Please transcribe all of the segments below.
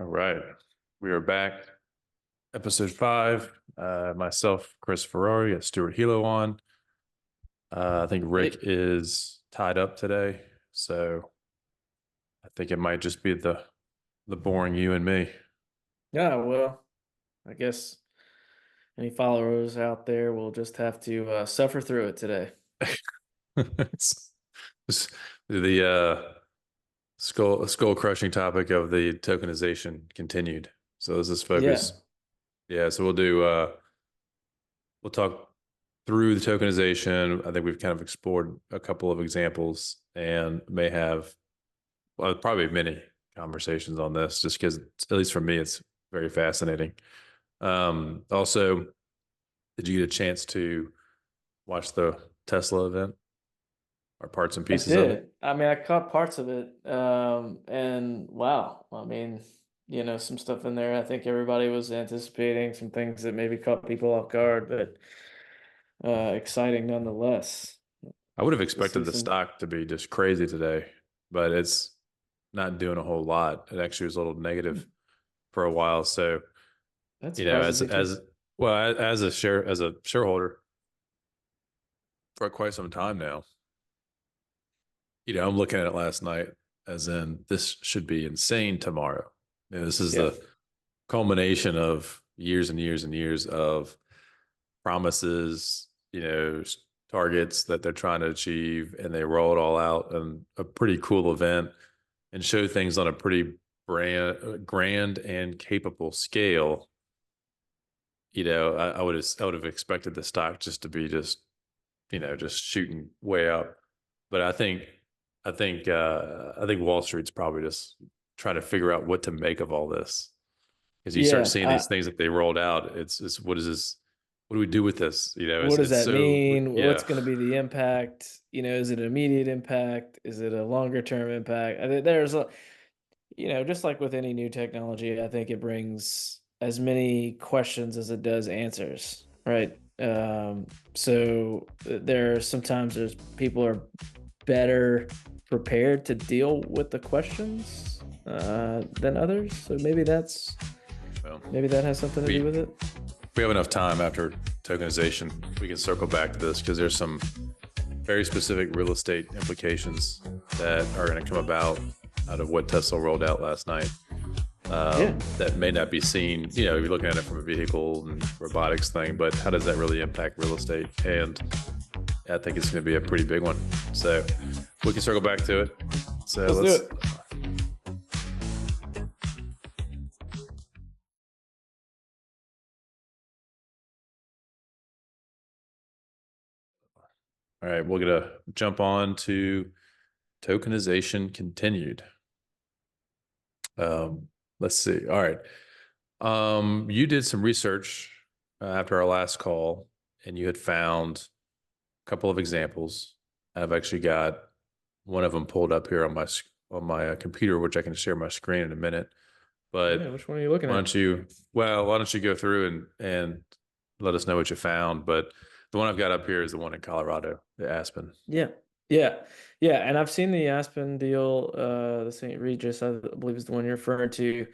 All right. We are back. Episode 5. Myself, Chris Ferrari, got Stuart Hilo on. I think Rick Hey, is tied up today, so I think it might just be the boring you and me. yeah, well, I guess any followers out there will just have to suffer through it today. It's, it's the skull crushing topic of the tokenization continued. So this is Yeah, focus. Yeah, so we'll talk through the tokenization. I think we've kind of explored a couple of examples and may have, well, probably many conversations on this, just because, at least for me, it's very fascinating. Also, did you get a chance to watch the Tesla event or parts and I pieces of it? did. I mean, I caught parts of it, and wow, I mean, some stuff in there. I think everybody was anticipating some things that maybe caught people off guard, but exciting nonetheless I would have to see expected the some. stock to be just crazy today, but it's not doing a whole lot. It actually was a little negative for a while. So, That you know, surprises me too. as a shareholder for quite some time now, I'm looking at it last night as in this should be insane tomorrow. This is Yeah, the culmination of years and years and years of promises, targets that they're trying to achieve, and they roll it all out in a pretty cool event and show things on a pretty grand and capable scale. I would have expected the stock just to be just shooting way up. But I think Wall Street's probably just trying to figure out what to make of all this. Because you start yeah. seeing these things that they rolled out, it's what is this? What do we do with this? What does It's that so mean? What's yeah. going to be the impact? Is it an immediate impact? Is it a longer term impact? I think there's a, just like with any new technology, I think it brings as many questions as it does answers, right? There are sometimes there's people are better prepared to deal with the questions than others. So Well, maybe that has something to do with we it. we have enough time after tokenization. We can circle back to this because there's some very specific real estate implications that are going to come about out of what Tesla rolled out last night. Yeah. That may not be seen, if you're looking at it from a vehicle and robotics thing, but how does that really impact real estate? And I think it's going to be a pretty big one. So we can circle back to it. So Let's do let's, it. all right, we're going to jump on to tokenization continued. Um, let's see. All right. You did some research after our last call, and you had found a couple of examples. I've actually got one of them pulled up here on my computer, which I can share my screen in a minute. Yeah. But Which one are you looking why at? don't you, well, why don't you go through and let us know what you found? But the one I've got up here is the one in Colorado, the Aspen. Yeah. Yeah. Yeah. And I've seen the Aspen deal, the St. Regis, I believe is the one you're referring to.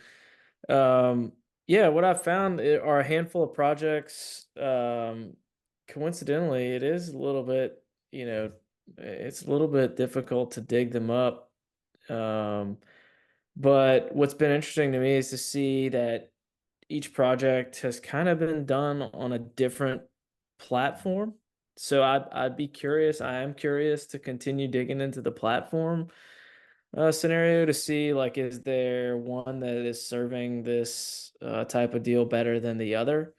Yeah, what I found are a handful of projects. Coincidentally, it is a little bit, it's a little bit difficult to dig them up. Um, but what's been interesting to me is to see that each project has kind of been done on a different platform. So I'd be curious. I am curious to continue digging into the platform scenario to see like is there one that is serving this type of deal better than the other.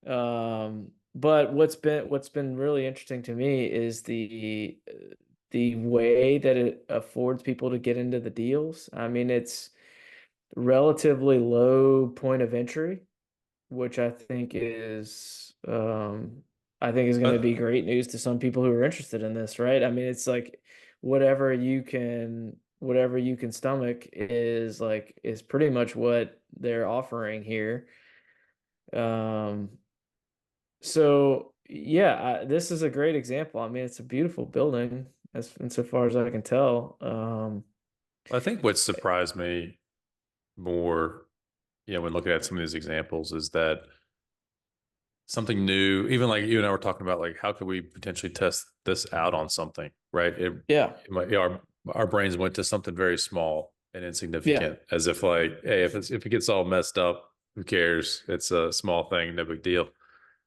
But what's been really interesting to me is the way that it affords people to get into the deals. I mean, it's relatively low point of entry, which I think is going to be Uh, great news to some people who are interested in this, right? I mean, it's like whatever you can stomach is pretty much what they're offering here. Um, so yeah, this is a great example. I mean, it's a beautiful building as insofar as I can tell. I think what surprised me more, when looking at some of these examples, is that something new, even like you and I were talking about, like how could we potentially test this out on something, right? Yeah. It might, our brains went to something very small and Yeah. insignificant, as if like, hey, if it gets all messed up, who cares? It's a small thing, no big deal.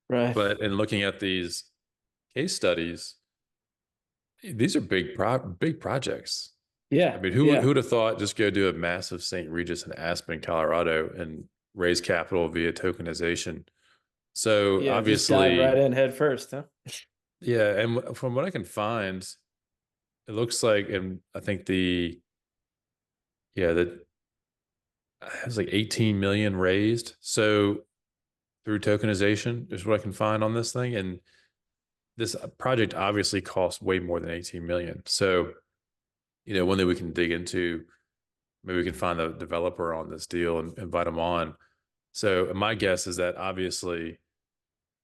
Right. But in looking at these case studies, these are big projects. I Yeah. mean, who Yeah. would have thought just go do a massive St. Regis in Aspen, Colorado, and raise capital via tokenization? So Yeah. Just dive right obviously, in head first, huh? yeah. And from what I can find, it looks like, and I think that it was like 18 million raised. So through tokenization is what I can find on this thing. And this project obviously costs way more than 18 million. So, one that we can dig into, maybe we can find the developer on this deal and invite them on. So my guess is that obviously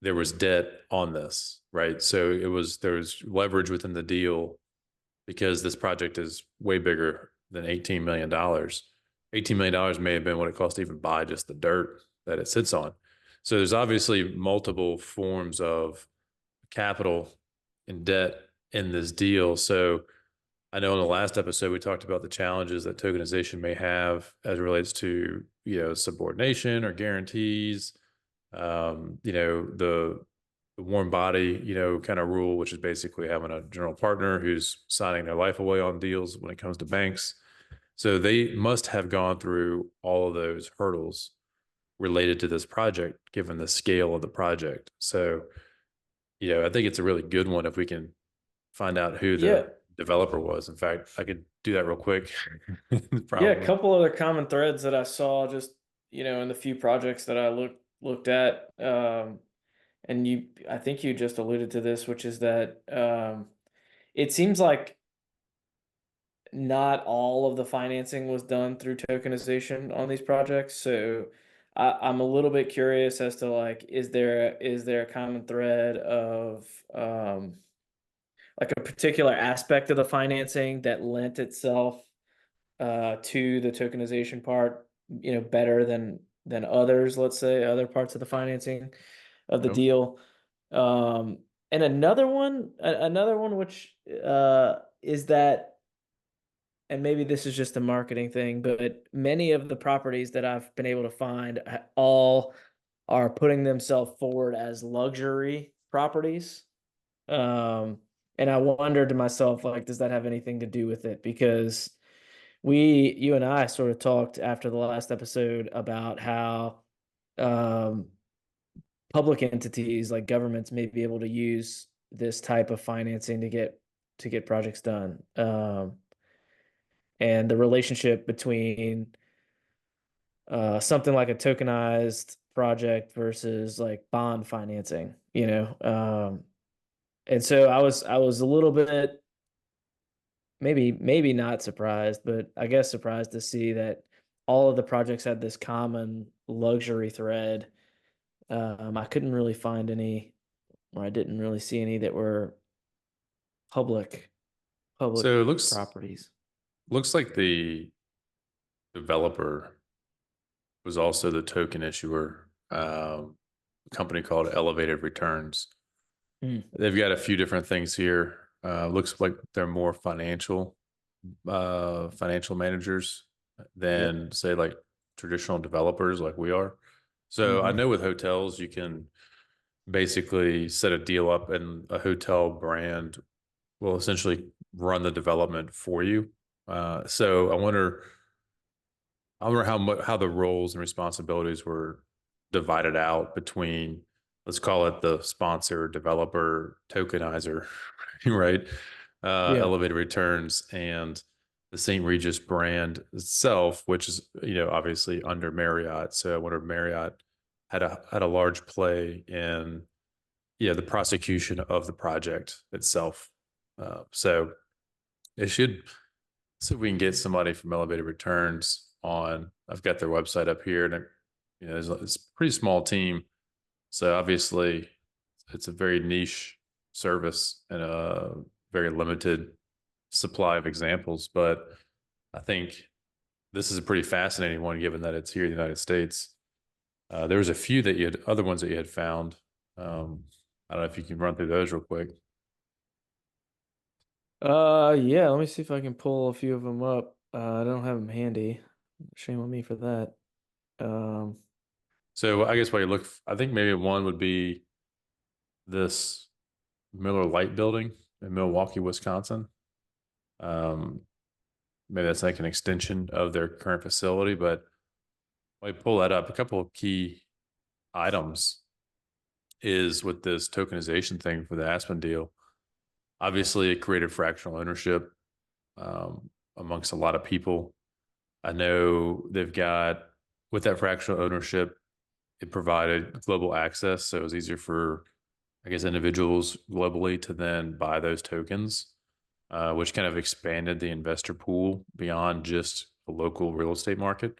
there was debt on this, right? So there was leverage within the deal because this project is way bigger than $18 million. $18 million may have been what it cost to even buy just the dirt that it sits on. So there's obviously multiple forms of capital and debt in this deal. So I know in the last episode we talked about the challenges that tokenization may have as it relates to, subordination or guarantees. The warm body, kind of rule, which is basically having a general partner who's signing their life away on deals when it comes to banks. So they must have gone through all of those hurdles related to this project, given the scale of the project. So, I think it's a really good one if we can find out who Yeah. the developer was. In fact, I could do that real quick. Yeah. A Probably. couple other common threads that I saw just, in the few projects that I looked at. And I think you just alluded to this, which is that it seems like not all of the financing was done through tokenization on these projects. So I'm a little bit curious as to like, is there a common thread of like a particular aspect of the financing that lent itself to the tokenization part, better than others, let's say, other parts of the financing of the Yep. deal. And another one, which is that, and maybe this is just a marketing thing, but many of the properties that I've been able to find all are putting themselves forward as luxury properties. Um, and I wondered to myself, like, does that have anything to do with it? Because you and I sort of talked after the last episode about how um, public entities like governments may be able to use this type of financing to get projects done. And the relationship between something like a tokenized project versus like bond financing, and so I was a little bit, maybe not surprised, but I guess surprised to see that all of the projects had this common luxury thread. I couldn't really find any, or I didn't really see any that were public public So it properties. looks like the developer was also the token issuer, a company called Elevated Returns. Hmm. They've got a few different things here. Looks like they're more financial managers Yep. than say like traditional developers like we are. So I Hmm. know with hotels, you can basically set a deal up and a hotel brand will essentially run the development for you. So I wonder how the roles and responsibilities were divided out between, let's call it the sponsor, developer, tokenizer, right? Yeah. Elevated returns and the St. Regis brand itself, which is, obviously under Marriott. So I wonder if Marriott had a large play in, the prosecution of the project itself. So it should, so we can get somebody from Elevated Returns on. I've got their website up here, and it's a pretty small team. So obviously, it's a very niche service and a very limited supply of examples. But I think this is a pretty fascinating one, given that it's here in the United States. There was a few that you had, other ones that you had found. I don't know if you can run through those real quick. Yeah, let me see if I can pull a few of them up. I don't have them handy. Shame on me for that. Um, So I guess while you look, I think maybe one would be this Miller Lite building in Milwaukee, Wisconsin. Um, Maybe that's like an extension of their current facility, but while you pull that up, a couple of key items is with this tokenization thing for the Aspen deal. Obviously, it created fractional ownership amongst a lot of people. I know they've got, with that fractional ownership, it provided global access. So it was easier for, I guess, individuals globally to then buy those tokens, which kind of expanded the investor pool beyond just the local real estate market.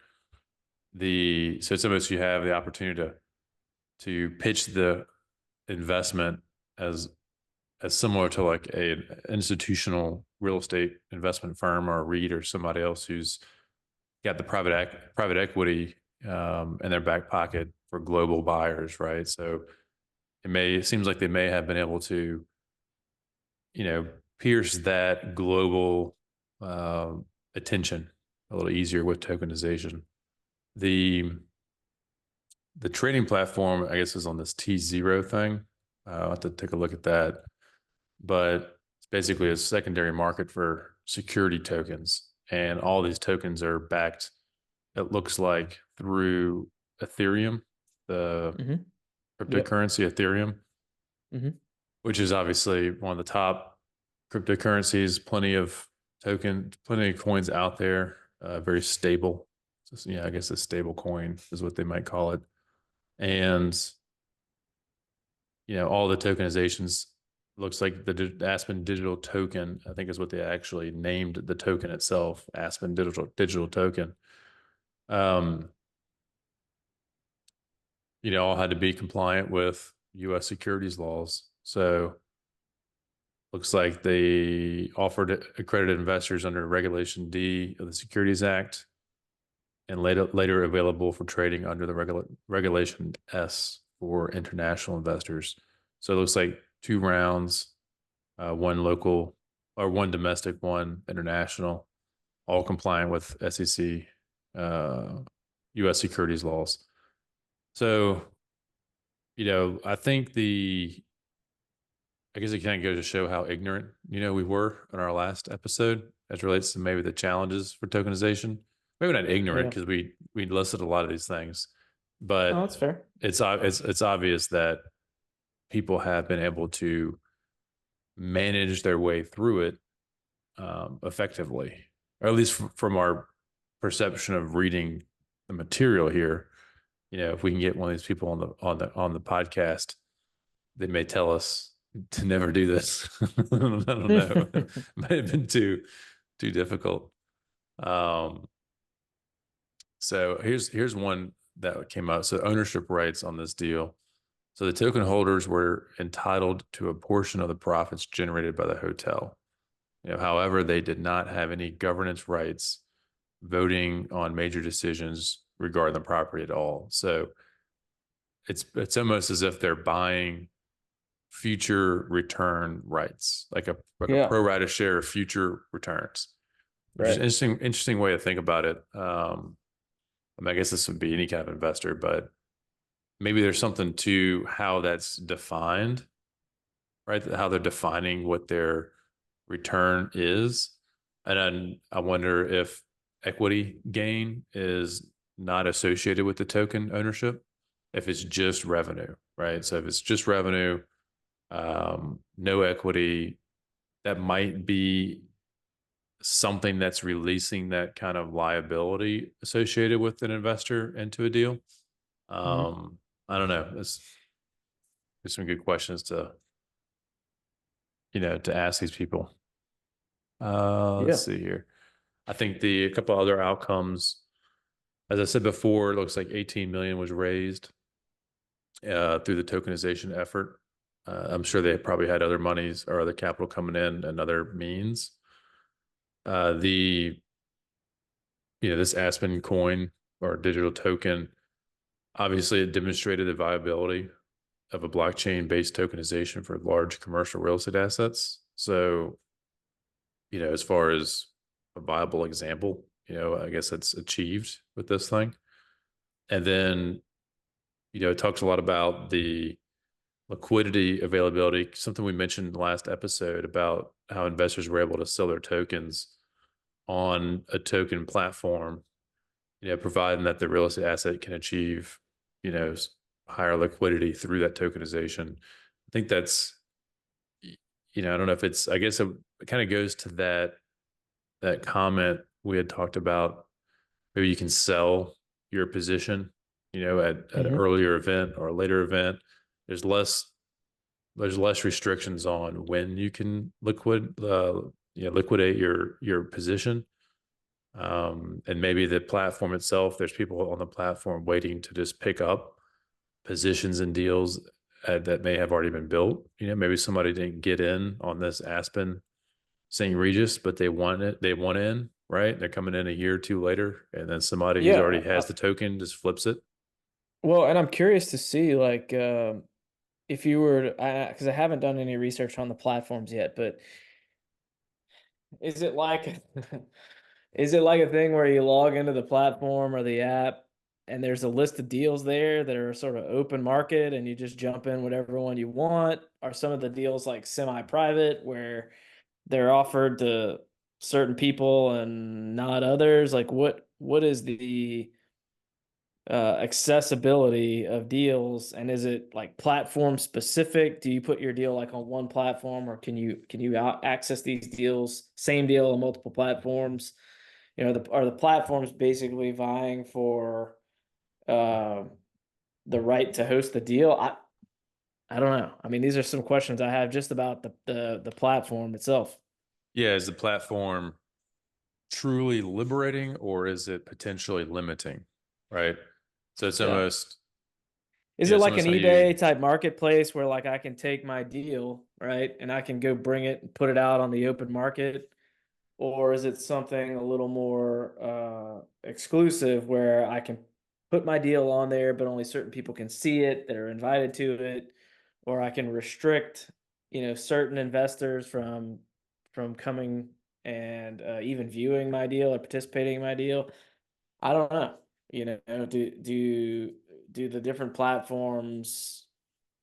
So it's almost, you have the opportunity to pitch the investment as similar to like a institutional real estate investment firm or a REIT or somebody else who's got the private equity in their back pocket for global buyers, right? So it seems like they may have been able to, pierce that global attention a little easier with tokenization. The the trading platform, I guess, is on this T0 thing. I'll have to take a look at that. But it's basically a secondary market for security tokens. And all these tokens are backed, it looks like, through Ethereum, the mhm. Yep. cryptocurrency Ethereum, Hmm. which is obviously one of the top cryptocurrencies, plenty of coins out there, very stable. So, yeah, I guess a stable coin is what they might call it. And all the tokenizations, looks like the Aspen digital token, I think is what they actually named the token itself, Aspen digital token. Um, all had to be compliant with US securities laws. So looks like they offered accredited investors under Regulation D of the Securities Act, and later available for trading under the Regulation S for international investors. So it looks like two rounds, one local or one domestic, one international, all compliant with SEC, U.S. securities laws. So, I think I guess it kind of goes to show how ignorant, we were in our last episode as relates to maybe the challenges for tokenization. Maybe not ignorant Yeah. because we listed a lot of these things, Oh, that's but fair. it's obvious that people have been able to manage their way through it effectively, or at least from our perception of reading the material here. If we can get one of these people on the podcast, they may tell us to never do this. I don't know. It might have been too difficult. Um, so here's one that came out. So ownership rights on this deal. So the token holders were entitled to a portion of the profits generated by the hotel. However, they did not have any governance rights, voting on major decisions regarding the property at all. So it's almost as if they're buying future return rights, like a Yeah. pro rata share of future returns, which is Right. interesting way to think about it. I guess this would be any kind of investor, but maybe there's something to how that's defined, right? How they're defining what their return is. And then I wonder if equity gain is not associated with the token ownership, if it's just revenue, right? So if it's just revenue, no equity, that might be something that's releasing that kind of liability associated with an investor into a deal. Hmm. I don't know. There's some good questions to ask these people. Let's Yeah. see here. I think a couple other outcomes, as I said before, it looks like 18 million was raised through the tokenization effort. I'm sure they probably had other monies or other capital coming in and other means. The this Aspen coin or digital token, obviously it demonstrated the viability of a blockchain-based tokenization for large commercial real estate assets. So, as far as a viable example, I guess it's achieved with this thing. And then, it talks a lot about the liquidity availability, something we mentioned in the last episode about how investors were able to sell their tokens on a token platform, providing that the real estate asset can achieve, you know, higher liquidity through that tokenization. I think that's, I don't know if it's, I guess it kind of goes to that comment we had talked about. Maybe you can sell your position, at an Hmm. earlier event or a later event. There's less there's less restrictions on when you can liquidate your position. And maybe the platform itself, there's people on the platform waiting to just pick up positions and deals that may have already been built. Maybe somebody didn't get in on this Aspen St. Regis, but they want it. They want in, right? They're coming in a year or two later, and then somebody who's Yeah. already has the token just flips it. Well, and I'm curious to see like if you were, because I haven't done any research on the platforms yet, but is it like is it like a thing where you log into the platform or the app and there's a list of deals there that are sort of open market and you just jump in whatever one you want? Are some of the deals like semi-private where they're offered to certain people and not others? Like what is the accessibility of deals, and is it like platform specific? Do you put your deal like on one platform, or can you access these deals, same deal on multiple platforms? Are the platforms basically vying for uh, the right to host the deal? I don't know. I mean, these are some questions I have just about the platform itself. Yeah, is the platform truly liberating or is it potentially limiting? Right. So it's Yeah. almost, Is it it's like an almost how you, eBay type marketplace where like I can take my deal, right, and I can go bring it and put it out on the open market? Or is it something a little more exclusive where I can put my deal on there, but only certain people can see it that are invited to it, or I can restrict, certain investors from coming and even viewing my deal or participating in my deal? I don't know. Do the different platforms,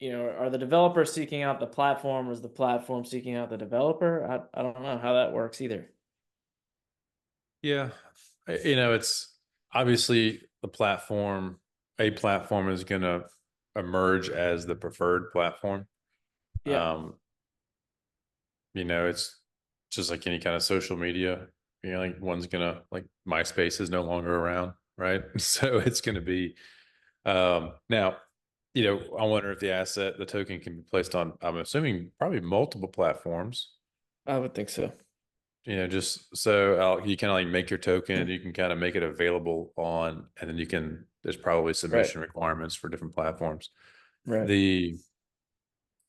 are the developers seeking out the platform, or is the platform seeking out the developer? I don't know how that works either. yeah, it's obviously a platform is going to emerge as the preferred platform. Yeah. Um, it's just like any kind of social media. Like one's gonna like MySpace is no longer around, right? So it's gonna be now. I wonder if the token can be placed on. I'm assuming probably multiple platforms. I would think so. Just so you kind of like make your token, you can kind of make it available on, and then there's probably Right. submission requirements for different platforms. Right. The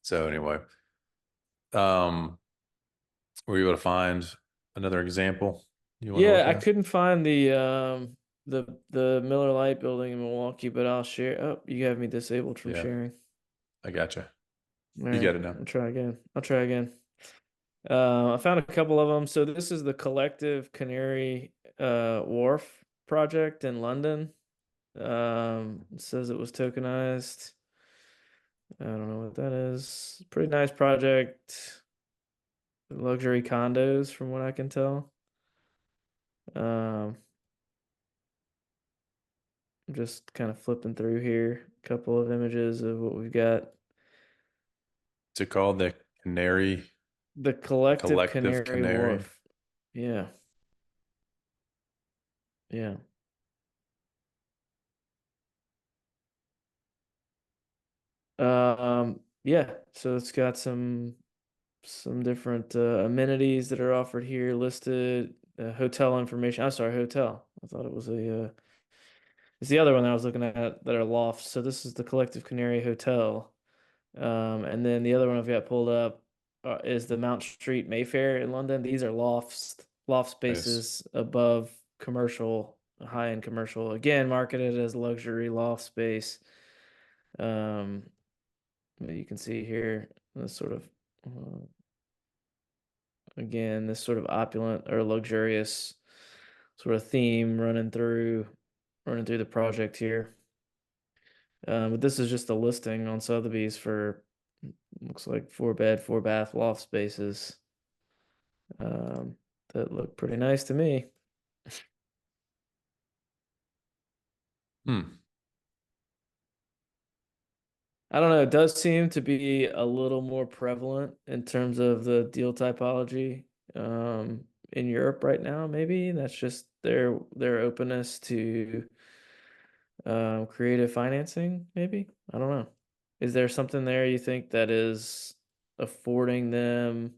so anyway, um, were you able to find another example you want to Yeah, look I at? couldn't find the Miller Lite building in Milwaukee, but I'll share. Oh, you have me disabled from Yeah, sharing. I gotcha. All You right, got it now. I'll try again. I'll try again. I found a couple of them. So this is the Collective Canary Wharf project in London. It says it was tokenized. I don't know what that is. Pretty nice project. Luxury condos, from what I can tell. Um, I'm just kind of flipping through here. A couple of images of what we've got. Is it called the Canary, The the Collective Collective Canary Canary? Wharf. Yeah, yeah. Yeah. So it's got some different amenities that are offered here listed. Hotel information. I'm sorry, hotel. I thought it was it's the other one that I was looking at that are lofts. So this is the Collective Canary Hotel. And then the other one I've got pulled up is the Mount Street Mayfair in London. These are loft Nice. spaces above. commercial, high-end commercial, again, marketed as luxury loft space. Um, you can see here this sort of, again, this sort of opulent or luxurious sort of theme running through the project here. But this is just a listing on Sotheby's for, looks like 4 bed, 4 bath loft spaces. That look pretty nice to me. Hmm. I don't know. It does seem to be a little more prevalent in terms of the deal typology in Europe right now. Maybe that's just their openness to creative financing. Maybe, I don't know. Is there something there you think that is affording them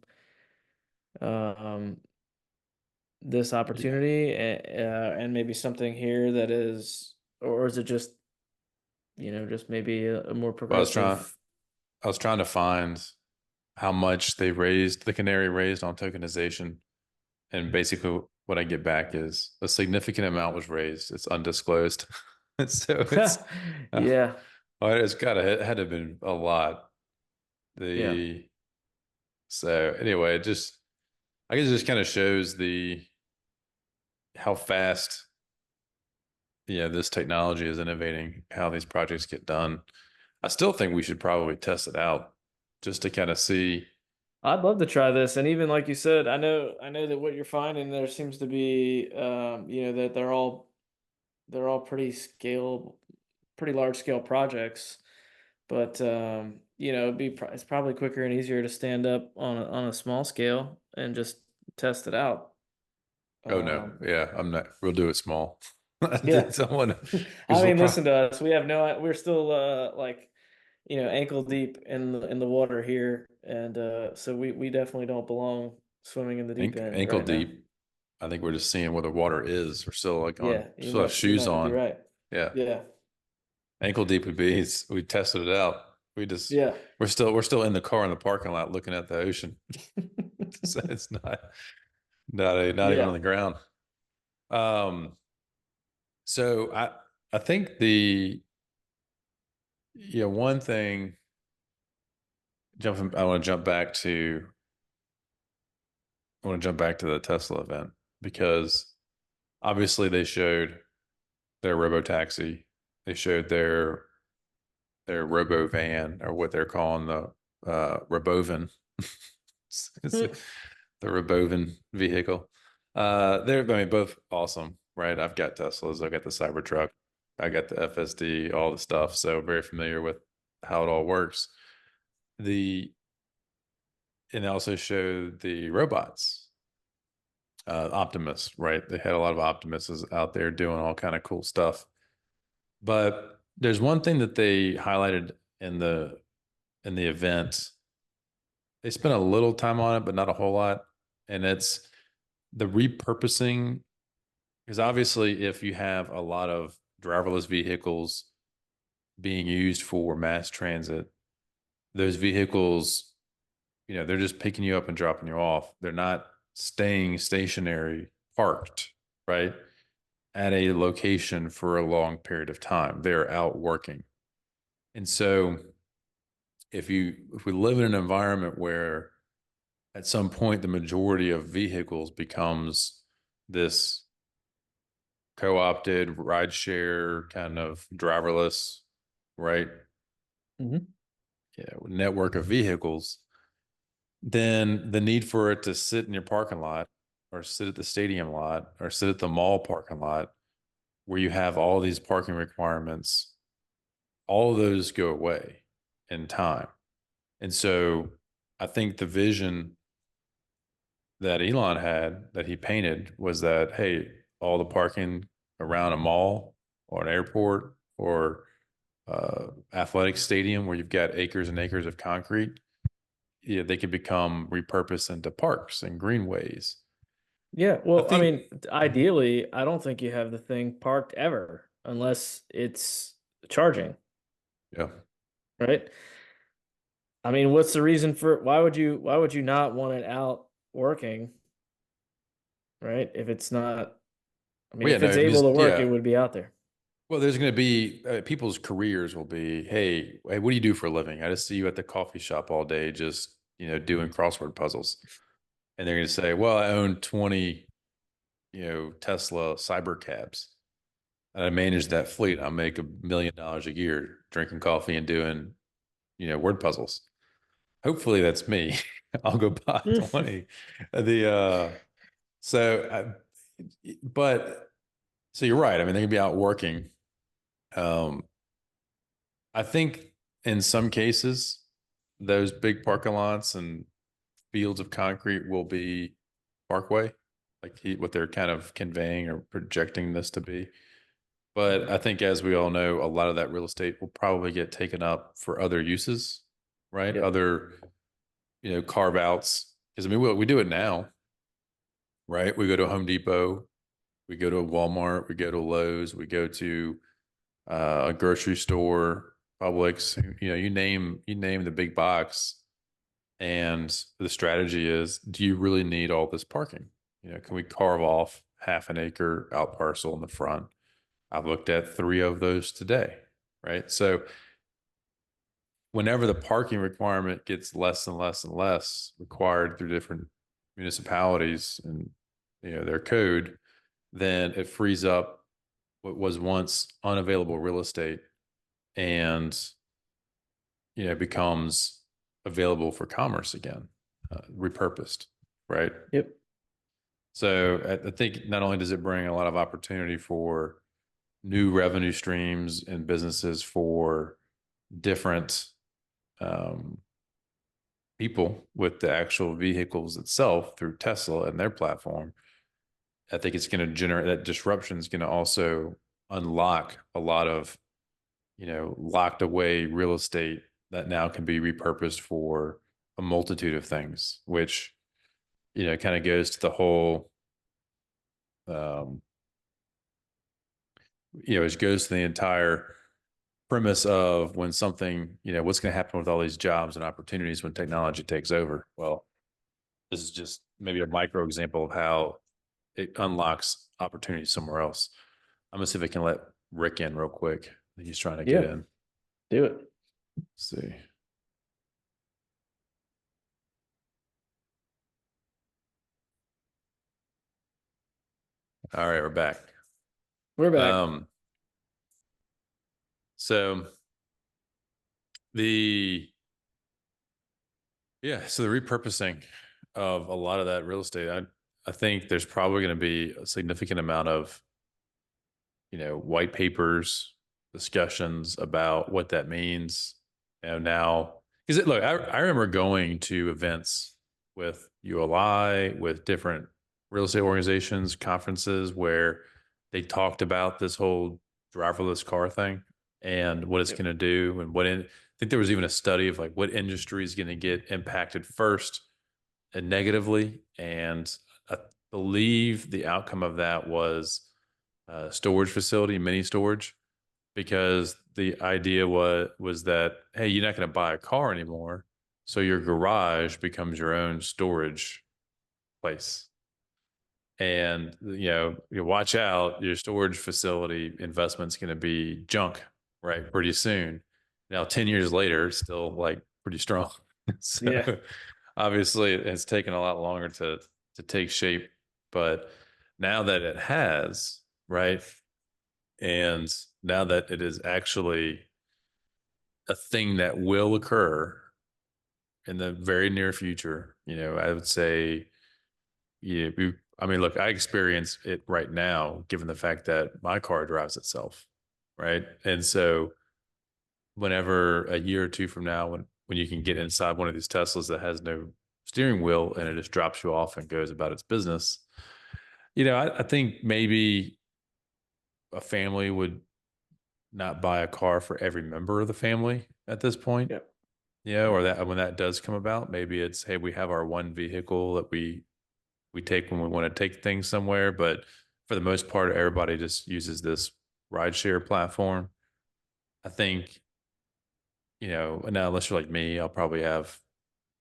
um, this Yeah. opportunity, and maybe something here that is, or is it just just maybe a more Well, progressive? I was trying to find how much they raised, the Canary raised on tokenization. And basically what I get back is a significant amount was raised. It's undisclosed. So it's, uh, Yeah, well, it's it had to have been a lot. yeah. The, so anyway, I guess it just kind of shows how fast, this technology is innovating, how these projects get done. I still think we should probably test it out just to kind of see. I'd love to try this, and even like you said, I know that what you're finding there seems to be, that they're all pretty large scale projects. But it's probably quicker and easier to stand up on a small scale and just test it out. Oh no, Um, yeah, I'm not. We'll do it small. yeah. Someone, I because we'll mean, probably listen to us. We have no. We're still like ankle deep in the water here, and so we definitely don't belong swimming in the deep end ankle right now. deep. I think we're just seeing where the water is. We're still like Yeah, still have you shoes might be on. right. Yeah, Yeah, ankle deep would be. We tested it out. yeah, We're still in the car in the parking lot looking at the ocean. So it's not even on yeah. the ground. Um, so I think the one thing jumping I want to jump back to I want to jump back to the Tesla event because obviously they showed their robotaxi, they showed their robo van or what they're calling the robovan. It's the robovan vehicle. They're, I mean, both awesome, right? I've got Teslas, I've got the Cybertruck, I got the FSD, all the stuff. So very familiar with how it all works. The and they also showed the robots, Optimus, right? They had a lot of Optimuses out there doing all kind of cool stuff. But there's one thing that they highlighted in the event. They spent a little time on it, but not a whole lot. And it's the repurposing, because obviously, if you have a lot of driverless vehicles being used for mass transit, those vehicles, they're just picking you up and dropping you off. They're not staying stationary, parked, right, at a location for a long period of time. They're out working. And so if we live in an environment where at some point the majority of vehicles becomes this co-opted rideshare kind of driverless, right? Mhm. Yeah, network of vehicles, then the need for it to sit in your parking lot or sit at the stadium lot or sit at the mall parking lot where you have all these parking requirements, all of those go away in time. And so I think the vision that Elon had that he painted was that, hey, all the parking around a mall or an airport or athletic stadium where you've got acres and acres of concrete, yeah, they could become repurposed into parks and greenways. Yeah, I well, I think, mean, ideally, I don't think you have the thing parked ever unless it's charging, yeah, right? I mean, what's the reason for why would you not want it out working, right? If it's not I mean, Well, yeah, if no, it's I mean, able to work, it yeah. would be out there. Well, there's going to be people's careers will be, hey, what do you do for a living? I just see you at the coffee shop all day, just doing crossword puzzles. And they're going to say, well, I own 20, Tesla cyber cabs, and I manage that fleet. I make $1 million a year drinking coffee and doing, word puzzles. Hopefully, that's me. I'll go buy 20. The so, but so you're right. I mean, they're going to be out working. Um, I think in some cases, those big parking lots and fields of concrete will be parkway, like what they're kind of conveying or projecting this to be. But I think, as we all know, a lot of that real estate will probably get taken up for other uses, right? Yep. Other, carve outs. Because I mean, we do it now, right? We go to a Home Depot, we go to a Walmart, we go to Lowe's, we go to a grocery store, Publix. You name the big box, and the strategy is: do you really need all this parking? Can we carve off half an acre out parcel in the front? I've looked at 3 of those today, right? So whenever the parking requirement gets less and less and less required through different municipalities and their code, then it frees up what was once unavailable real estate, and becomes available for commerce again, repurposed, right? Yep. So I think not only does it bring a lot of opportunity for new revenue streams and businesses for different um, people with the actual vehicles itself through Tesla and their platform. I think it's going to generate that disruption is going to also unlock a lot of locked away real estate that now can be repurposed for a multitude of things, which kind of goes to the whole um, it goes to the entire premise of when something, what's going to happen with all these jobs and opportunities when technology takes over. Well, this is just maybe a micro example of how it unlocks opportunities somewhere else. I'm gonna see if I can let Rick in real quick. He's trying to get Yeah. in. Do it. Let's see. All right, we're back. We're back. Um, so the so the repurposing of a lot of that real estate, I think there's probably going to be a significant amount of white papers, discussions about what that means. Now, because look, I remember going to events with ULI, with different real estate organizations, conferences where they talked about this whole driverless car thing and what it's Yep. going to do, and I think there was even a study of like what industry is going to get impacted first and negatively. And I believe the outcome of that was storage facility, mini storage, because the idea was that, hey, you're not going to buy a car anymore, so your garage becomes your own storage place. And you watch out, your storage facility investment's going to be junk, right? Pretty soon. Now, 10 years later, still like pretty strong. Yeah. So obviously it's taken a lot longer to take shape, but now that it has, right? And now that it is actually a thing that will occur in the very near future, I would say, I mean, look, I experience it right now, given the fact that my car drives itself, right? And so, whenever a year or two from now, when you can get inside one of these Teslas that has no steering wheel and it just drops you off and goes about its business, I think maybe a family would not buy a car for every member of the family at this point. Yep. Or Yep. that when that does come about, maybe it's, hey, we have our one vehicle that we take when we want to take things somewhere, but for the most part, everybody just uses this rideshare platform. I think, now unless you're like me, I'll probably have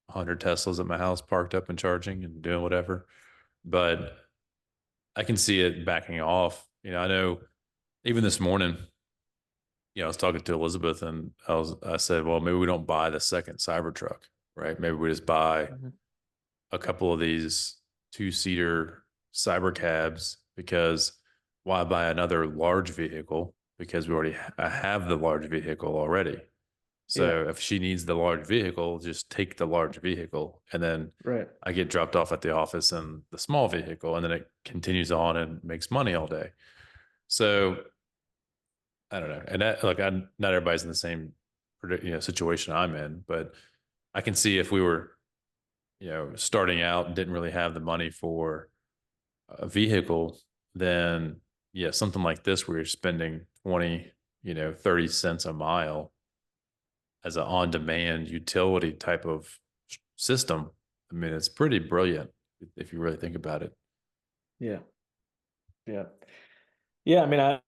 100 Teslas at my house parked up and charging and doing whatever. But I can see it backing off. I know even this morning, I was talking to Elizabeth and I said, well, maybe we don't buy the second Cybertruck, right? Maybe we just buy Mhm. a couple of these two-seater cyber cabs, because why buy another large vehicle? Because we already have the large vehicle already. Yeah, So if she needs the large vehicle, just take the large vehicle, and then right. I get dropped off at the office in the small vehicle, and then it continues on and makes money all day. So I don't know. And that, like, not everybody's in the same, situation I'm in, but I can see if we were, starting out and didn't really have the money for a vehicle, then yeah, something like this where you're spending 20, 30 cents a mile as an on-demand utility type of system. I mean, it's pretty brilliant if you really think about it. Yeah, yeah. Yeah, I mean, I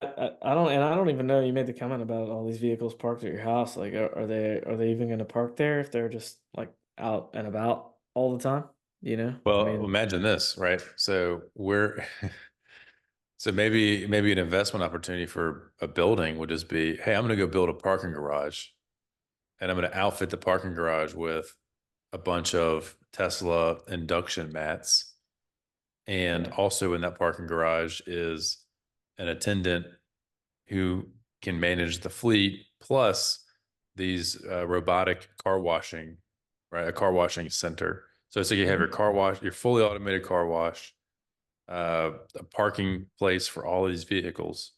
don't even know. You made the comment about all these vehicles parked at your house. Like, are they even going to park there if they're just like out and about all the time? I Well, mean, imagine this, right? So we're so maybe an investment opportunity for a building would just be, hey, I'm going to go build a parking garage, and I'm going to outfit the parking garage with a bunch of Tesla induction mats. And yeah, also in that parking garage is an attendant who can manage the fleet, plus these robotic car washing, right? A car washing center. So you have your hmm car wash, your fully automated car wash, a parking place for all of these vehicles,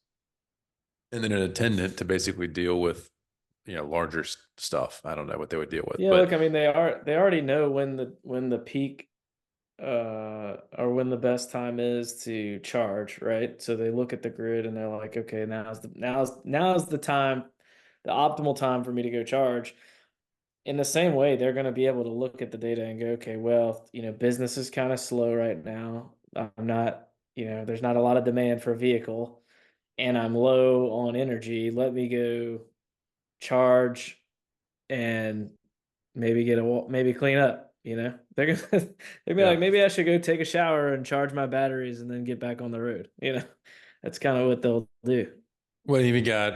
and then an attendant to basically deal with, larger stuff. I don't know what they would deal with, yeah. but Look, I mean, they already know when the peak or when the best time is to charge, right? So they look at the grid and they're like, okay, now's the time, the optimal time for me to go charge. In the same way, they're going to be able to look at the data and go, okay, well, business is kind of slow right now. I'm not, there's not a lot of demand for a vehicle, and I'm low on energy. Let me go charge and maybe clean up. They're gonna they're gonna be like, yeah. maybe I should go take a shower and charge my batteries and then get back on the road. That's kind of what they'll do. Well, you've got,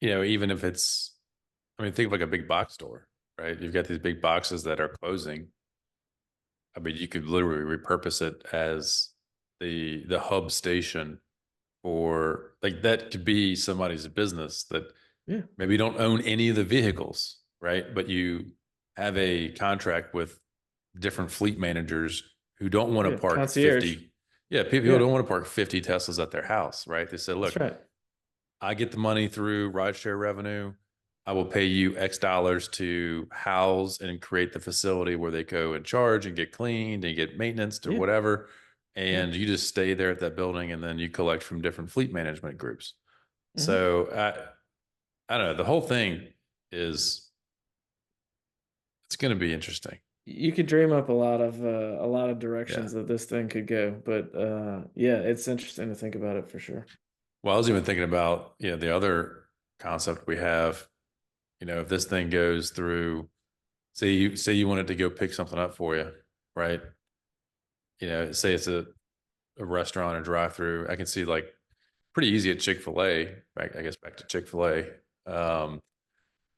even if it's, I mean, think of like a big box store, right? You've got these big boxes that are closing. I mean, you could literally repurpose it as the hub station, or like that could be somebody's business that Yeah, maybe you don't own any of the vehicles, right? But you have a contract with different fleet managers who don't want to yeah, park concierge. 50. Yeah, people who Yeah, don't want to park 50 Teslas at their house, right? They say, that's look, right. I get the money through rideshare revenue. I will pay you X dollars to house and create the facility where they go and charge and get cleaned and get maintenance or Yeah, whatever. yeah. And you just stay there at that building, and then you collect from different fleet management groups. hmm So I don't know. The whole thing is, it's going to be interesting. You could dream up a lot of Yeah. directions that this thing could go, but yeah, it's interesting to think about it for sure. Well, I was even thinking about, the other concept we have, if this thing goes through, say you wanted to go pick something up for you, right? Say it's a restaurant or drive through. I can see like pretty easy at Chick-fil-A, I guess back to Chick-fil-A.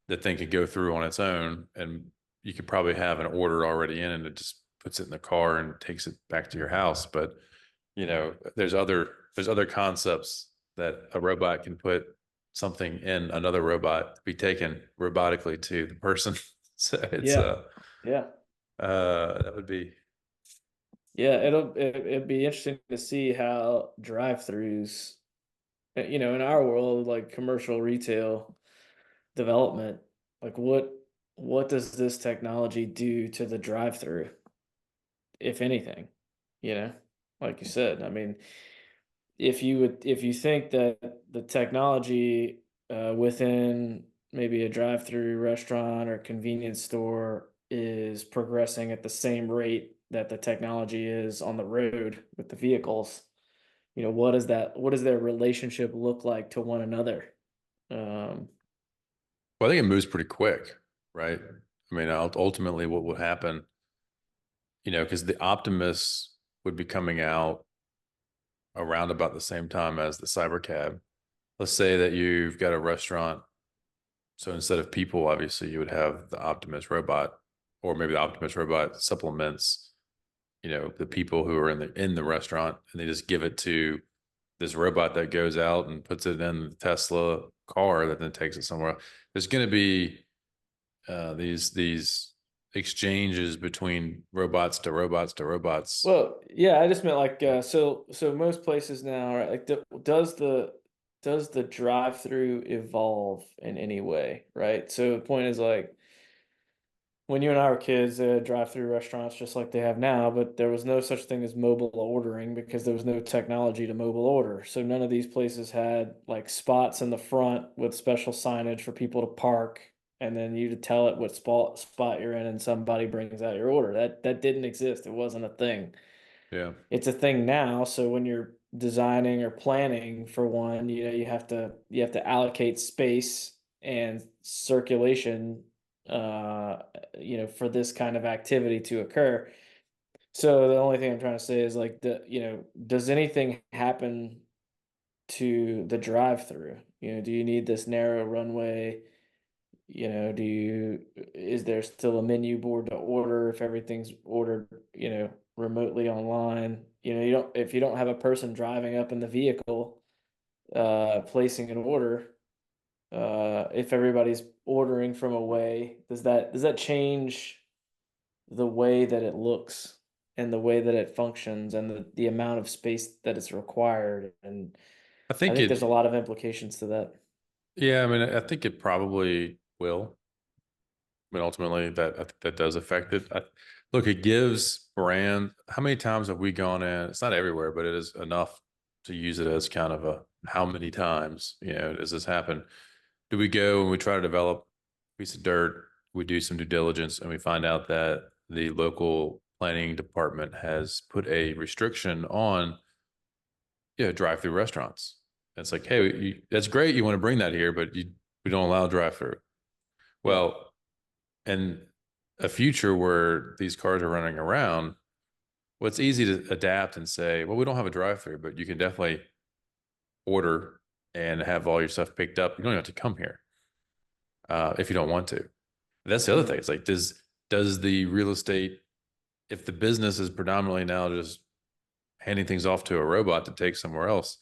The thing could go through on its own, and you could probably have an order already in, and it just puts it in the car and takes it back to your house. But there's other concepts that a robot can put something in another robot to be taken robotically to the person. So it's Yeah, yeah, that would be. yeah. It'd be interesting to see how drive-throughs, in our world, like commercial retail development, like what does this technology do to the drive-through, if anything? You know, like you said, I mean, if you think that the technology within maybe a drive-through restaurant or convenience store is progressing at the same rate that the technology is on the road with the vehicles, what does their relationship look like to one another? um Well, I think it moves pretty quick, right? I mean, ultimately, what would happen, because the Optimus would be coming out around about the same time as the cyber cab. Let's say that you've got a restaurant. So instead of people, obviously, you would have the Optimus robot, or maybe the Optimus robot supplements, the people who are in the restaurant, and they just give it to this robot that goes out and puts it in the Tesla car that then takes it somewhere. There's going to be these exchanges between robots to robots to robots. Well, yeah, I just meant like so most places now, right? Like does the drive-through evolve in any way, right? So the point is like when you and I were kids, they had drive-through restaurants just like they have now, but there was no such thing as mobile ordering because there was no technology to mobile order. So none of these places had like spots in the front with special signage for people to park, and then you to tell it what spot you're in, and somebody brings out your order. That didn't exist. It wasn't a thing. Yeah. It's a thing now. So when you're designing or planning for one, you have to allocate space and circulation, for this kind of activity to occur. So the only thing I'm trying to say is like does anything happen to the drive-through? Do you need this narrow runway? Is there still a menu board to order if everything's ordered, remotely online? If you don't have a person driving up in the vehicle, placing an order, if everybody's ordering from away, does that change the way that it looks and the way that it functions and the amount of space that is required? And I I think think there's a it, lot of implications to that. yeah, I mean, I think it probably will. I mean, ultimately, I think that does affect it. Look, it gives brand. How many times have we gone in? It's not everywhere, but it is enough to use it as kind of a how many times, does this happen? Do we go and we try to develop a piece of dirt? We do some due diligence and we find out that the local planning department has put a restriction on, drive-through restaurants. It's like, hey, that's great. You want to bring that here, but we don't allow drive-through. Yeah, Well, and a future where these cars are running around, well, it's easy to adapt and say, well, we don't have a drive-through, but you can definitely order and have all your stuff picked up. You don't have to come here if you don't want to. That's the other thing. mm, It's like, does the real estate, if the business is predominantly now just handing things off to a robot to take somewhere else,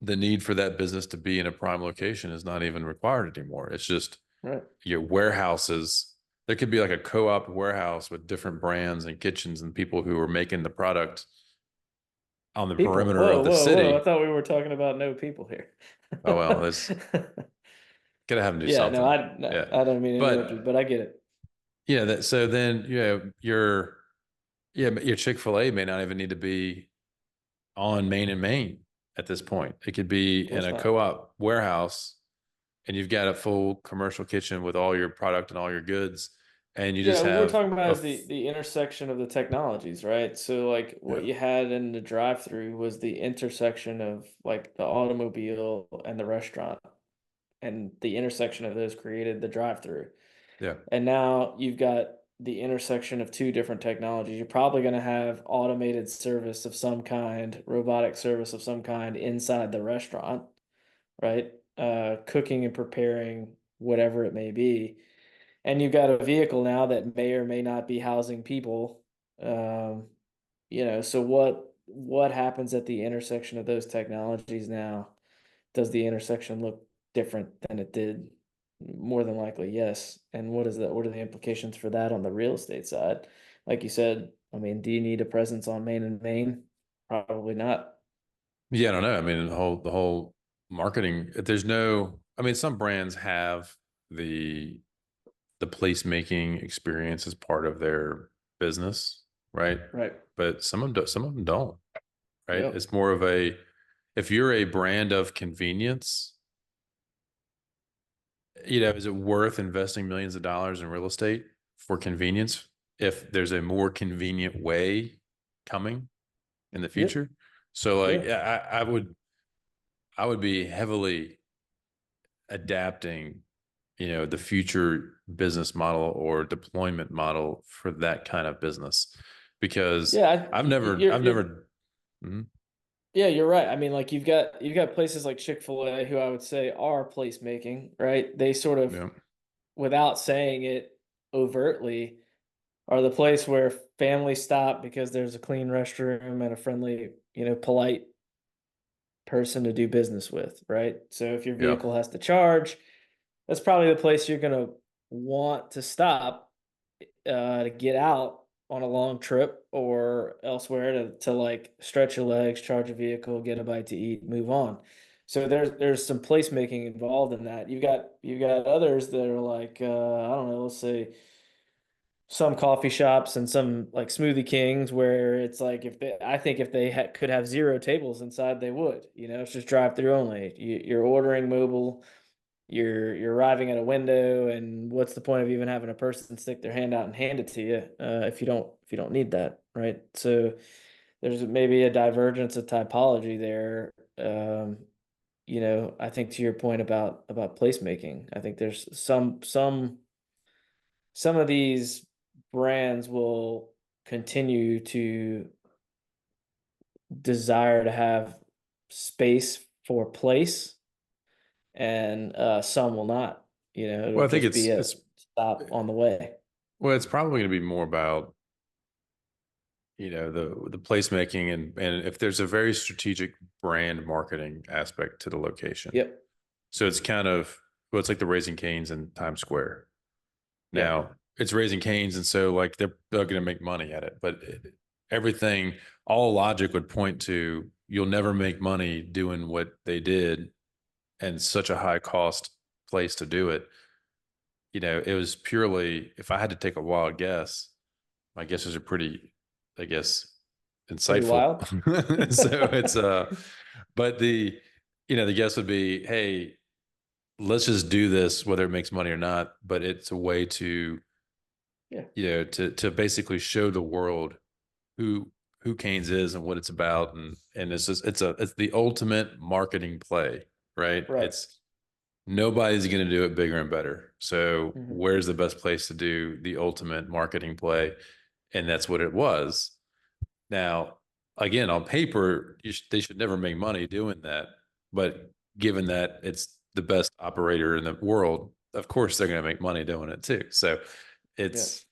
the need for that business to be in a prime location is not even required anymore. It's just right. your warehouses. There could be like a co-op warehouse with different brands and kitchens and people who are making the product on the People. perimeter Whoa, of the whoa, whoa. I city. thought we were talking about no people here. Oh well, it's gotta have them do Yeah, no, something. I no, Yeah. I don't mean to interrupt you, But but I get it. so then your Chick-fil-A may not even need to be on Main and Main at this point. It could be Of in course a not. co-op warehouse and you've got a full commercial kitchen with all your product and all your goods, and you Yeah, just what we're have talking about is the intersection of the technologies, right? So like what yeah, you had in the drive-through was the intersection of like the automobile and the restaurant, and the intersection of those created the drive-through. yeah, And now you've got the intersection of two different technologies. You're probably going to have automated service of some kind, robotic service of some kind inside the restaurant, right? Cooking and preparing whatever it may be. And you've got a vehicle now that may or may not be housing people. Um, so what happens at the intersection of those technologies now? Does the intersection look different than it did? More than likely, yes. And what are the implications for that on the real estate side? Like you said, I mean, do you need a presence on Main and Main? Probably not. yeah. I don't know. I mean, the whole marketing. There's no. I mean, some brands have the the placemaking experience as part of their business, right? Right. But some of them don't, right? Yep. It's more of a if you're a brand of convenience, is it worth investing millions of dollars in real estate for convenience if there's a more convenient way coming in the Yep. future? So like Yeah. yeah, I would be heavily adapting, the future business model or deployment model for that kind of business because Yeah. I've You're never you're Mhm. Yeah, you're right. I mean, like you've got places like Chick-fil-A who I would say are placemaking, right? They sort of, Yeah. without saying it overtly, are the place where families stop because there's a clean restroom and a friendly, polite person to do business with, right? So if your Yeah. vehicle has to charge, that's probably the place you're gonna want to stop to get out on a long trip or elsewhere to like stretch your legs, charge a vehicle, get a bite to eat, move on. So there's some placemaking involved in that. You got others that are like I don't know, let's say some coffee shops and some like Smoothie Kings where it's like I think if they could have zero tables inside, they would. It's just drive through only. You're ordering mobile. You're arriving at a window, and what's the point of even having a person stick their hand out and hand it to you if you don't need that, right? So there's maybe a divergence of typology there. I think to your point about placemaking, I think there's some of these brands will continue to desire to have space for place, and some will not. It'll Well, I think just be it's a it's stop on the way. well, it's probably going to be more about the placemaking and if there's a very strategic brand marketing aspect to the location. Yep. So it's kind of well, it's like the Raising Cane's in Times Square. Yeah. Now it's Raising Cane's, and so like they're going to make money at it, but everything, all logic would point to you'll never make money doing what they did, and such a high cost place to do it. It was purely if I had to take a wild guess, my guesses are pretty, I guess, Pretty insightful. wild. So it's but the guess would be, hey, let's just do this whether it makes money or not, but it's a way to Yeah. to basically show the world who Canes is and what it's about, and it's the ultimate marketing play, right? Right. It's nobody's going to do it bigger and better. So Hmm. where's the best place to do the ultimate marketing play? And that's what it was. Now, again, on paper, they should never make money doing that. But given that it's the best operator in the world, of course they're going to make money doing it too. So it's,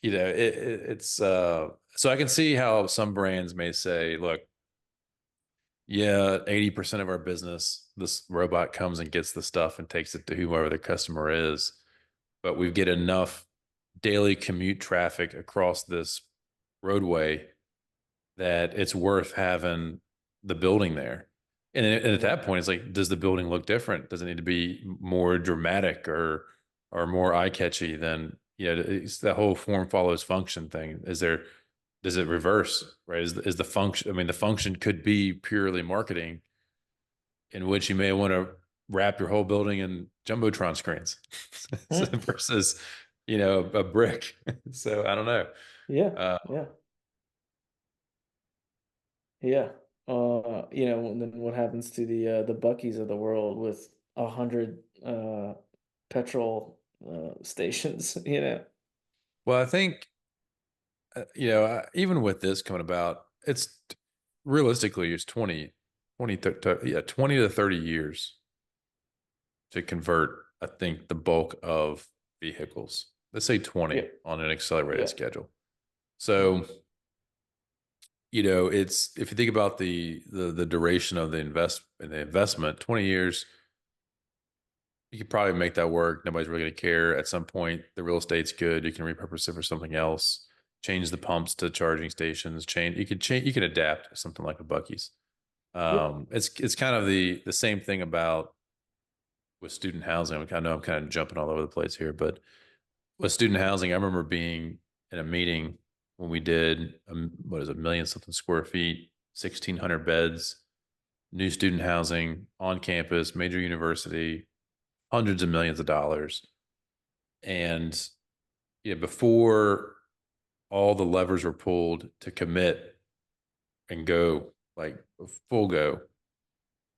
Yes. it's, so I can see how some brands may say, look, yeah, 80% of our business, this robot comes and gets the stuff and takes it to whoever the customer is. But we get enough daily commute traffic across this roadway that it's worth having the building there. And at Yeah. that point, it's like, does the building look different? Does it need to be more dramatic or more eye catchy than it's the whole form follows function thing? Does it reverse, right? Is the function? I mean, the function could be purely marketing, in which you may want to wrap your whole building in jumbotron screens Hmm. versus a brick. So I don't know. Yeah. Uh, Yeah. Yeah. And then what happens to the Buckies of the world with 100 petrol stations, well, I think even with this coming about, it's realistically it's 20 to 30 years to convert, I think, the bulk of vehicles. Let's say Yeah. 20 on an accelerated Yeah. schedule. Hmm. So, it's if you think about the duration of the investment, 20 years, you could probably make that work. Nobody's really going to care. At some point, the real estate's good. You can repurpose it for something else. Change the pumps to charging stations. Change. You can adapt to something like a Bucky's. Yeah. It's kind of the same thing about with student housing. I know I'm kind of jumping all over the place here, but with student housing, I remember being in a meeting when we did what is it, 1 million something square feet, 1,600 beds, new student housing on campus, major university, hundreds of millions of dollars. And before all the levers were pulled to commit and go like full go,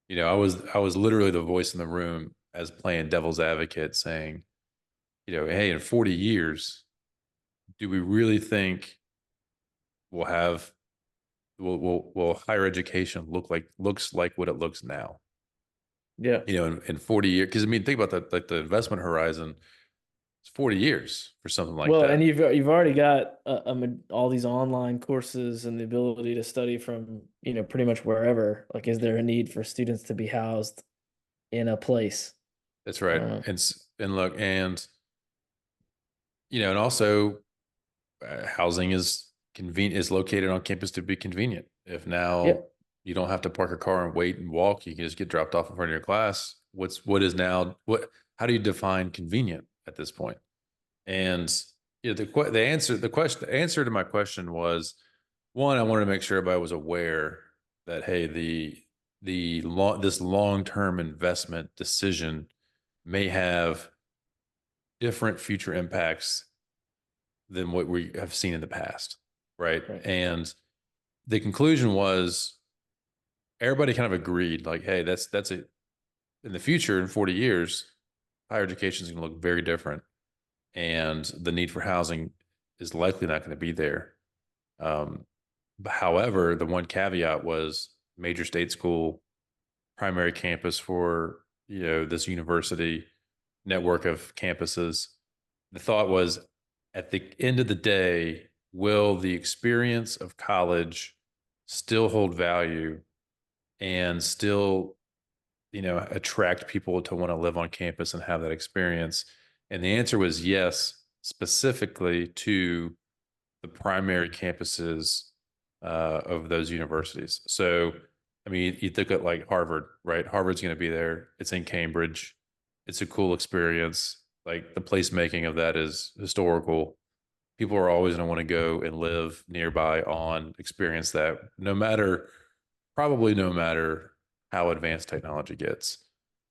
I was literally the voice in the room as playing devil's advocate saying, hey, in 40 years, do we really think we'll have will higher education looks like what it looks now? Yeah. In 40 years, because I mean, think about that, like the investment horizon, it's 40 years for something like Well, and that. you've already got all these online courses and the ability to study from, pretty much wherever. Like, is there a need for students to be housed in a place? That's right. Uh, And look, and and also housing is convenient, is located on campus to be convenient. If yeah, now you don't have to park a car and wait and walk, you can just get dropped off in front of your class. What is now what? How do you define convenient at this point? And the answer to my question was, one, I wanted to make sure everybody was aware that, hey, this long-term investment decision may have different future impacts than what we have seen in the past, right? right. And the conclusion was, everybody kind of agreed, like, hey, that's it. In the future, in 40 years, higher education is going to look very different, and the need for housing is likely not going to be there. Um, However, the one caveat was major state school, primary campus for this university network of campuses. The thought was, at the end of the day, will the experience of college still hold value and still attract people to want to live on campus and have that experience? And the answer was yes, specifically to the primary campuses of those universities. So, I mean, you look at like Harvard, right? Harvard's going to be there. It's in Cambridge. It's a cool experience. Like, the placemaking of that is historical. People are always going to want to go and live nearby on experience that, no matter how advanced technology gets.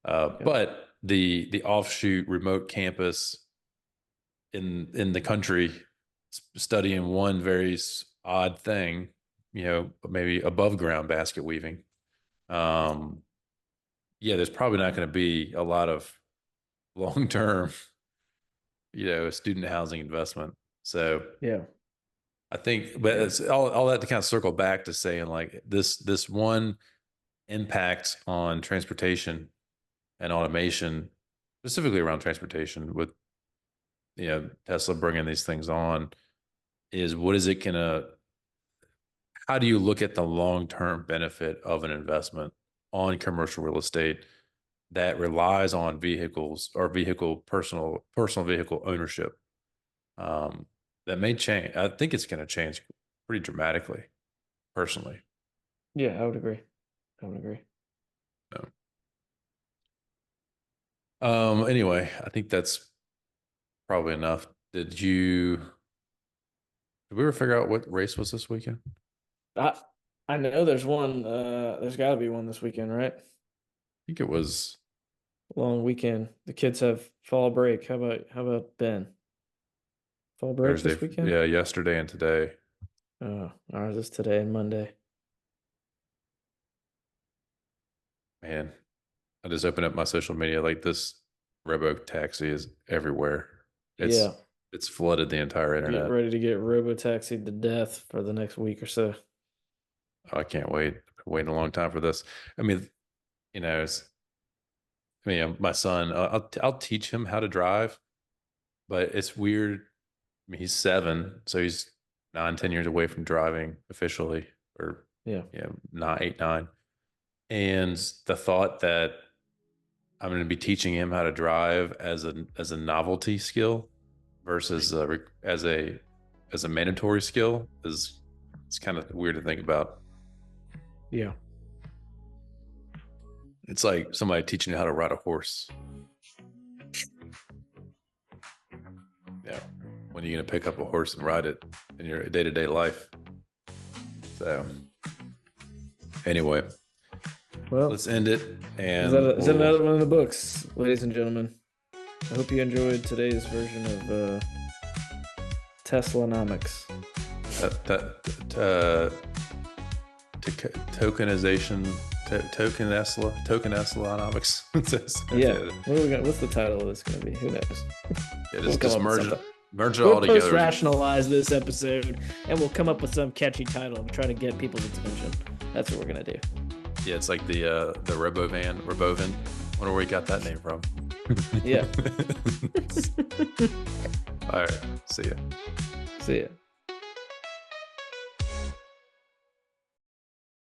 Yep. But the offshoot remote campus in the country studying one very odd thing, maybe above ground basket weaving. Um, yeah, there's probably not going to be a lot of long term, student housing investment. So Yeah. I think, but Yeah. it's all that to kind of circle back to saying, like, this one impact on transportation and automation, specifically around transportation, with Tesla bringing these things on, is what is it gonna? How do you look at the long term benefit of an investment on commercial real estate that relies on vehicles or personal vehicle ownership? Um, that may change. I think it's going to change pretty dramatically, personally. Yeah, I would agree. I would agree. So, anyway, I think that's probably enough. Did we ever figure out what race was this weekend? I I know there's one. There's got to be one this weekend, right? I think it was Long weekend. The kids have fall break. How about Ben? Fall break Thursday. this weekend? Yeah, yesterday and today. Oh, ours is today and Monday. Man, I just opened up my social media. Like, this robo taxi is everywhere. It's Yeah. it's flooded the entire Get internet. ready to get robotaxied to death for the next week or so. Oh, I can't wait. I've been waiting a long time for this. I mean, my son. I'll teach him how to drive, but it's weird. I mean, he's 7, so he's 9, 10 years away from driving officially, or Yeah. not 8, 9. And the thought that I'm going to be teaching him how to drive as a novelty skill versus as a mandatory skill is, it's kind of weird to think about. Yeah. It's like somebody teaching you how to ride a horse. Yeah, when are you going to pick up a horse and ride it in your day-to-day life? So anyway, Well, let's end it, is that and is that we'll another one of the books, ladies and gentlemen? I hope you enjoyed today's version of Teslanomics. tokenization, tokeneslanomics. Yeah. What's the title of this gonna be? Who knows? Yeah, We'll just come just up with merging something. Merge it We'll all together. post rationalize this episode, and we'll come up with some catchy title and try to get people's attention. That's what we're gonna do. Yeah, it's like the Robovin. Wonder where we got that name from. Yeah. All right. See ya. See ya.